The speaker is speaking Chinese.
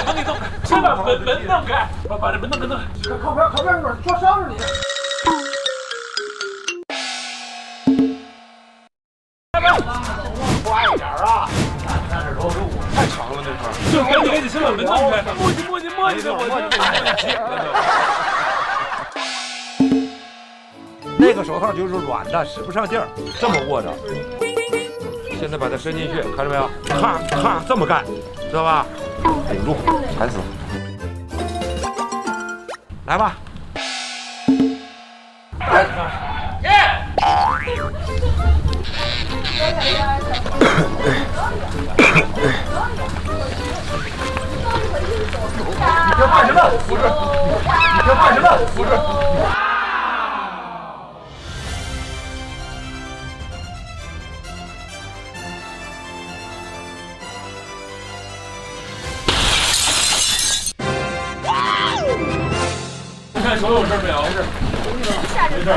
门给弄，先把门弄开，把这门弄开。靠边，说伤着你。快点啊！那是楼15，太长了那块儿。就赶紧先把门弄开，磨叽的，那个手套就是软的，使不上劲儿，这么握着。现在把它伸进去，看着没有？咔，这么干，知道吧？顶住，缠死。来吧。你这干什么？不是，你这干什么？不是。你看手有事没有？没事。